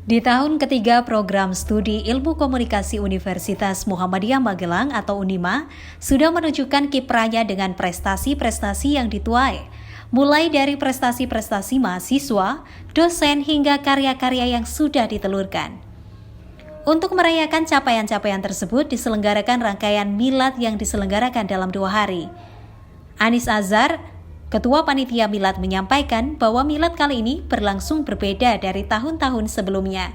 Di tahun ketiga program studi Ilmu Komunikasi Universitas Muhammadiyah Magelang atau UNIMA sudah menunjukkan kiprahnya dengan prestasi-prestasi yang dituai, mulai dari prestasi-prestasi mahasiswa, dosen hingga karya-karya yang sudah ditelurkan. Untuk merayakan capaian-capaian tersebut diselenggarakan rangkaian milad yang diselenggarakan dalam 2 hari. Anis Azhar, Ketua Panitia Milad, menyampaikan bahwa milad kali ini berlangsung berbeda dari tahun-tahun sebelumnya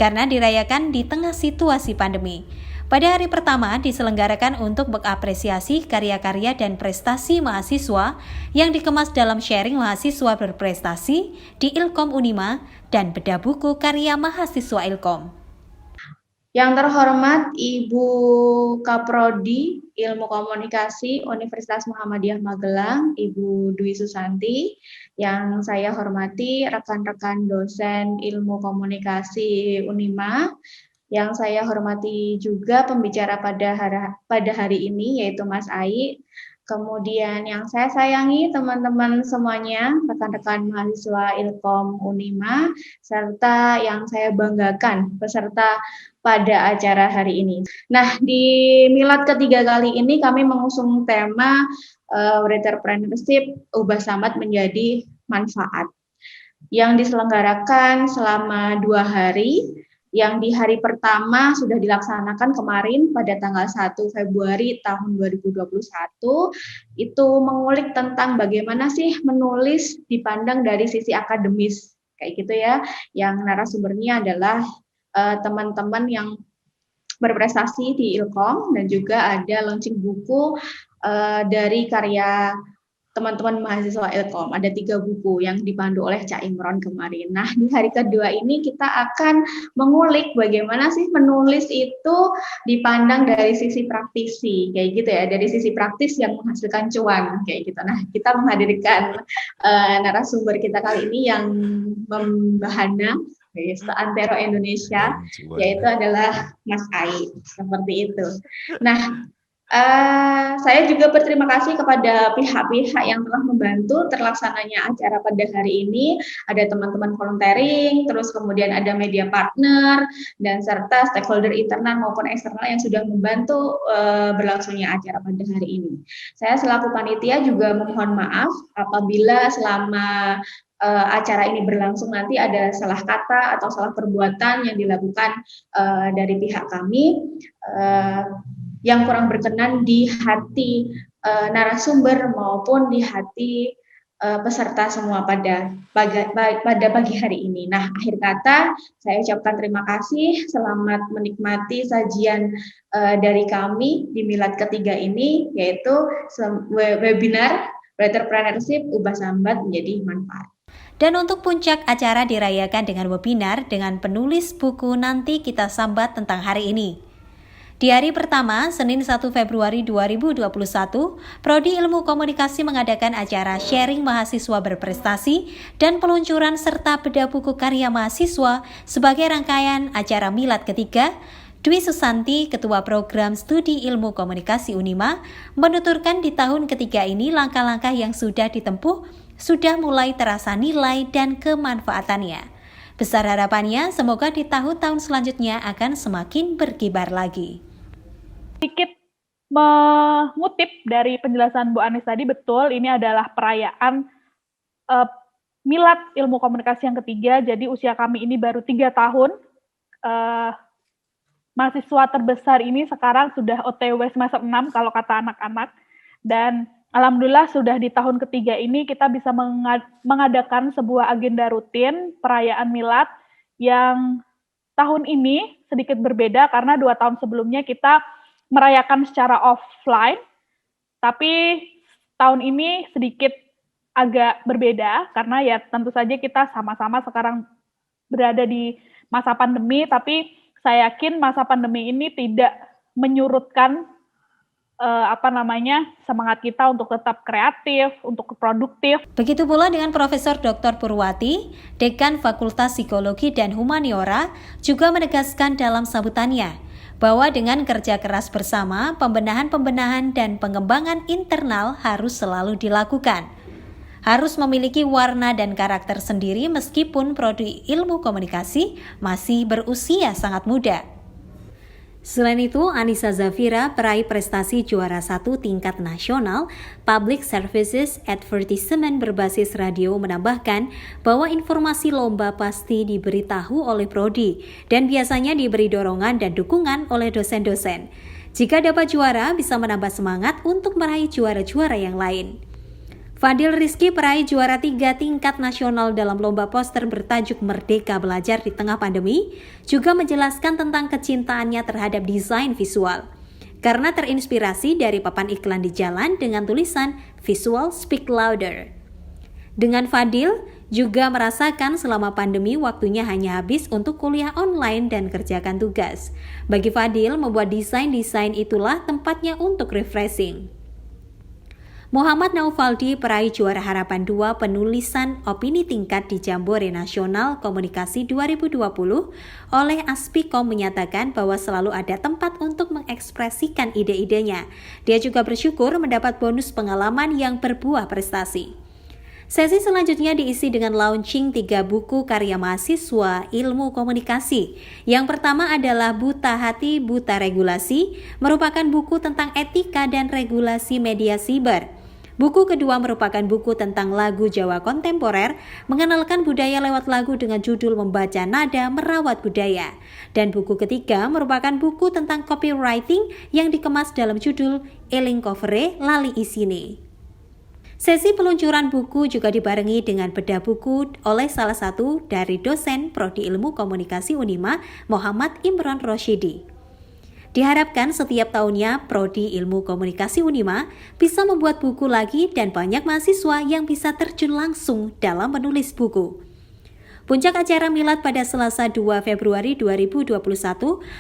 karena dirayakan di tengah situasi pandemi. Pada hari pertama diselenggarakan untuk mengapresiasi karya-karya dan prestasi mahasiswa yang dikemas dalam sharing mahasiswa berprestasi di Ilkom Unima dan bedah buku karya mahasiswa Ilkom. Yang terhormat Ibu Kaprodi Ilmu Komunikasi Universitas Muhammadiyah Magelang, Ibu Dwi Susanti. Yang saya hormati rekan-rekan dosen Ilmu Komunikasi Unima. Yang saya hormati juga pembicara pada hari ini yaitu Mas Ai. Kemudian yang saya sayangi teman-teman semuanya, rekan-rekan mahasiswa Ilkom Unima, serta yang saya banggakan peserta pada acara hari ini. Nah, di milad ketiga kali ini kami mengusung tema Entrepreneurship Ubah Sambat Menjadi Manfaat yang diselenggarakan selama 2 hari, yang di hari pertama sudah dilaksanakan kemarin pada tanggal 1 Februari tahun 2021, itu mengulik tentang bagaimana sih menulis dipandang dari sisi akademis, kayak gitu ya, yang narasumbernya adalah teman-teman yang berprestasi di Ilkom, dan juga ada launching buku dari karya teman-teman mahasiswa Ilkom. Ada 3 buku yang dipandu oleh Cak Imron kemarin. Nah, di hari kedua ini kita akan mengulik bagaimana sih menulis itu dipandang dari sisi praktisi, kayak gitu ya, dari sisi praktis yang menghasilkan cuan, kayak gitu. Nah, kita menghadirkan narasumber kita kali ini yang membahana seantero Indonesia, yaitu adalah Mas Ai, seperti itu. Nah, saya juga berterima kasih kepada pihak-pihak yang telah membantu terlaksananya acara pada hari ini. Ada teman-teman volunteering, terus kemudian ada media partner, dan serta stakeholder internal maupun eksternal yang sudah membantu berlangsungnya acara pada hari ini. Saya selaku panitia juga memohon maaf apabila selama acara ini berlangsung nanti ada salah kata atau salah perbuatan yang dilakukan dari pihak kami yang kurang berkenan di hati narasumber maupun di hati peserta semua pada pagi hari ini. Nah, akhir kata saya ucapkan terima kasih, selamat menikmati sajian dari kami di milad ketiga ini, yaitu webinar Entrepreneurship Ubah Sambat Menjadi Manfaat. Dan untuk puncak acara dirayakan dengan webinar dengan penulis buku Nanti Kita Sambat tentang hari ini. Di hari pertama, Senin 1 Februari 2021, Prodi Ilmu Komunikasi mengadakan acara sharing mahasiswa berprestasi dan peluncuran serta bedah buku karya mahasiswa sebagai rangkaian acara milad ketiga. Dwi Susanti, Ketua Program Studi Ilmu Komunikasi Unima, menuturkan di tahun ketiga ini langkah-langkah yang sudah ditempuh sudah mulai terasa nilai dan kemanfaatannya. Besar harapannya semoga di tahun-tahun selanjutnya akan semakin berkibar lagi. Sedikit mengutip dari penjelasan Bu Anis tadi, betul ini adalah perayaan milad ilmu komunikasi yang ketiga, jadi usia kami ini baru 3 tahun. Mahasiswa terbesar ini sekarang sudah OTW semester 6 kalau kata anak-anak, dan alhamdulillah sudah di tahun ketiga ini kita bisa mengadakan sebuah agenda rutin perayaan milad yang tahun ini sedikit berbeda karena 2 tahun sebelumnya kita merayakan secara offline, tapi tahun ini sedikit agak berbeda karena ya tentu saja kita sama-sama sekarang berada di masa pandemi, tapi saya yakin masa pandemi ini tidak menyurutkan semangat kita untuk tetap kreatif, untuk produktif. Begitu pula dengan Profesor Dr. Purwati, Dekan Fakultas Psikologi dan Humaniora, juga menegaskan dalam sambutannya bahwa dengan kerja keras bersama, pembenahan dan pengembangan internal harus selalu dilakukan. harus memiliki warna dan karakter sendiri meskipun prodi ilmu komunikasi masih berusia sangat muda. Selain itu, Anissa Zafira peraih prestasi juara 1 tingkat nasional Public Services Advertisement berbasis radio menambahkan bahwa informasi lomba pasti diberitahu oleh prodi dan biasanya diberi dorongan dan dukungan oleh dosen-dosen. Jika dapat juara, bisa menambah semangat untuk meraih juara-juara yang lain. Fadil Rizky peraih juara 3 tingkat nasional dalam lomba poster bertajuk Merdeka Belajar di Tengah Pandemi, juga menjelaskan tentang kecintaannya terhadap desain visual. Karena terinspirasi dari papan iklan di jalan dengan tulisan Visual Speak Louder. Dengan Fadil, juga merasakan selama pandemi waktunya hanya habis untuk kuliah online dan kerjakan tugas. Bagi Fadil, membuat desain-desain itulah tempatnya untuk refreshing. Muhammad Naufaldi peraih juara harapan 2 penulisan opini tingkat di Jambore Nasional Komunikasi 2020 oleh Aspikom menyatakan bahwa selalu ada tempat untuk mengekspresikan ide-idenya. Dia juga bersyukur mendapat bonus pengalaman yang berbuah prestasi. Sesi selanjutnya diisi dengan launching 3 buku karya mahasiswa ilmu komunikasi. Yang pertama adalah Buta Hati, Buta Regulasi, merupakan buku tentang etika dan regulasi media siber. Buku kedua merupakan buku tentang lagu Jawa kontemporer, mengenalkan budaya lewat lagu dengan judul Membaca Nada Merawat Budaya. Dan buku ketiga merupakan buku tentang copywriting yang dikemas dalam judul Eling Covere Lali Isine. Sesi peluncuran buku juga dibarengi dengan bedah buku oleh salah satu dari dosen Prodi Ilmu Komunikasi Unima, Muhammad Imron Roshidi. Diharapkan setiap tahunnya Prodi Ilmu Komunikasi Unima bisa membuat buku lagi dan banyak mahasiswa yang bisa terjun langsung dalam menulis buku. Puncak acara milad pada Selasa 2 Februari 2021,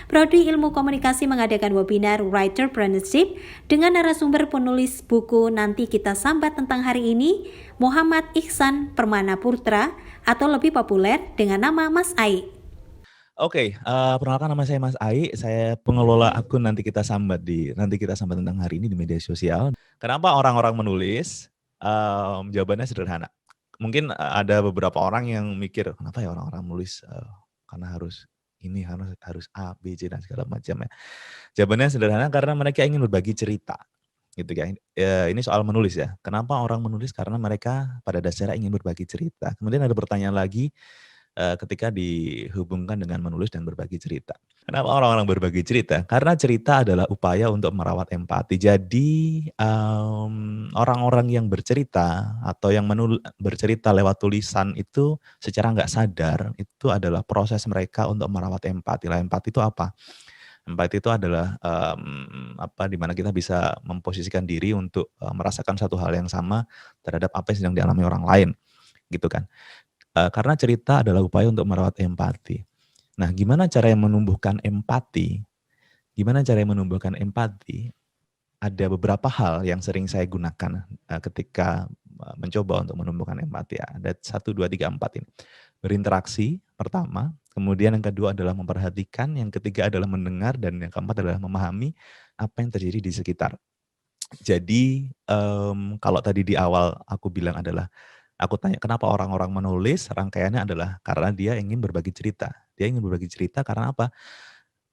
Prodi Ilmu Komunikasi mengadakan webinar Writerpreneurship dengan narasumber penulis buku Nanti Kita Sambat Tentang Hari Ini, Muhammad Ihsan Permana Putra, atau lebih populer dengan nama Mas Ai. Oke, perkenalkan nama saya Mas Ai, saya pengelola akun Nanti Kita Sambat Tentang Hari Ini di media sosial. Kenapa orang-orang menulis? Jawabannya sederhana. Mungkin ada beberapa orang yang mikir, kenapa ya orang-orang menulis? Karena harus ini, harus A, B, C, dan segala macam ya. Jawabannya sederhana karena mereka ingin berbagi cerita. Gitu kan. Ini soal menulis ya. Kenapa orang menulis? Karena mereka pada dasarnya ingin berbagi cerita. Kemudian ada pertanyaan lagi, ketika dihubungkan dengan menulis dan berbagi cerita. Kenapa orang-orang berbagi cerita? Karena cerita adalah upaya untuk merawat empati. Jadi orang-orang yang bercerita atau yang bercerita lewat tulisan itu secara nggak sadar itu adalah proses mereka untuk merawat empati. Empati itu apa? Empati itu adalah di mana kita bisa memposisikan diri untuk merasakan satu hal yang sama terhadap apa yang sedang dialami orang lain, gitu kan? Karena cerita adalah upaya untuk merawat empati. Nah, gimana cara yang menumbuhkan empati? Ada beberapa hal yang sering saya gunakan ketika mencoba untuk menumbuhkan empati. Ada 1, 2, 3, 4 ini. Berinteraksi pertama, kemudian yang kedua adalah memperhatikan, yang ketiga adalah mendengar, dan yang keempat adalah memahami apa yang terjadi di sekitar. Jadi kalau tadi di awal aku bilang adalah, aku tanya kenapa orang-orang menulis, rangkaiannya adalah karena dia ingin berbagi cerita. Dia ingin berbagi cerita karena apa?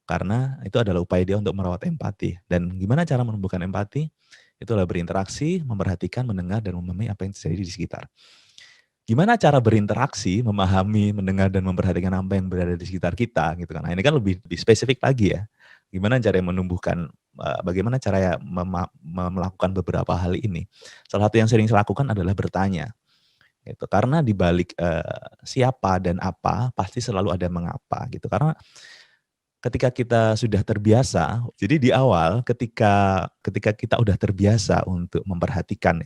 Karena itu adalah upaya dia untuk merawat empati. Dan gimana cara menumbuhkan empati? Itulah berinteraksi, memperhatikan, mendengar, dan memahami apa yang terjadi di sekitar. Gimana cara berinteraksi, memahami, mendengar, dan memperhatikan apa yang berada di sekitar kita, gitu kan? Nah, ini kan lebih spesifik lagi ya. Gimana cara menumbuhkan, bagaimana cara melakukan beberapa hal ini? Salah satu yang sering saya lakukan adalah bertanya. Gitu. Karena di balik siapa dan apa pasti selalu ada mengapa gitu. Karena ketika kita sudah terbiasa, jadi di awal ketika kita udah terbiasa untuk memperhatikan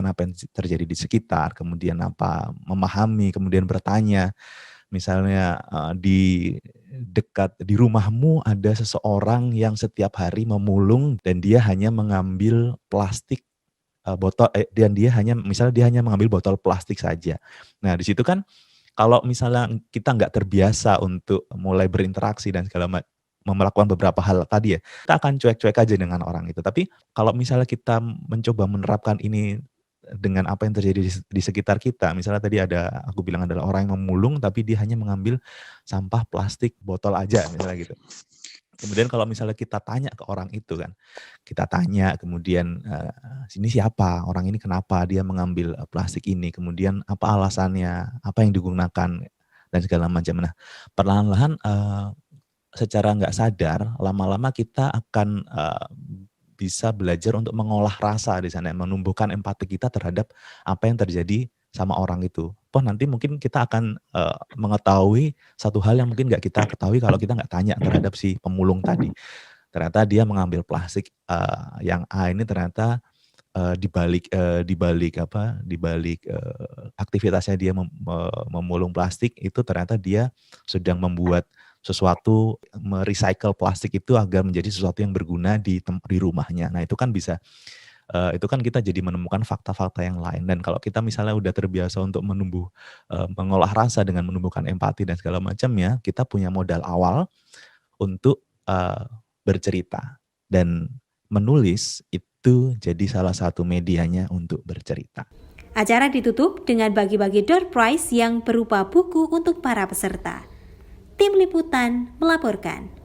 apa yang terjadi di sekitar, kemudian memahami, kemudian bertanya. Misalnya di rumahmu ada seseorang yang setiap hari memulung dan dia hanya mengambil plastik botol dan dia hanya mengambil botol plastik saja. Nah, di situ kan kalau misalnya kita nggak terbiasa untuk mulai berinteraksi dan segala melakukan beberapa hal tadi ya, kita akan cuek-cuek aja dengan orang itu. Tapi kalau misalnya kita mencoba menerapkan ini dengan apa yang terjadi di sekitar kita. Misalnya tadi aku bilang adalah orang yang memulung tapi dia hanya mengambil sampah plastik botol aja misalnya gitu. Kemudian kalau misalnya kita tanya ke orang itu kan, kita tanya kemudian ini siapa, orang ini kenapa dia mengambil plastik ini, kemudian apa alasannya, apa yang digunakan dan segala macam. Nah, perlahan-lahan secara nggak sadar, lama-lama kita akan bisa belajar untuk mengolah rasa di sana, menumbuhkan empati kita terhadap apa yang terjadi sama orang itu. Nanti mungkin kita akan mengetahui satu hal yang mungkin nggak kita ketahui kalau kita nggak tanya terhadap si pemulung tadi. Ternyata dia mengambil plastik yang A ini ternyata di balik aktivitasnya dia memulung plastik itu ternyata dia sedang membuat sesuatu, merecycle plastik itu agar menjadi sesuatu yang berguna di rumahnya. Nah itu kan bisa, itu kan kita jadi menemukan fakta-fakta yang lain. Dan kalau kita misalnya udah terbiasa untuk mengolah rasa dengan menumbuhkan empati dan segala macamnya, kita punya modal awal untuk bercerita. Dan menulis itu jadi salah satu medianya untuk bercerita. Acara ditutup dengan bagi-bagi door prize yang berupa buku untuk para peserta. Tim Liputan melaporkan.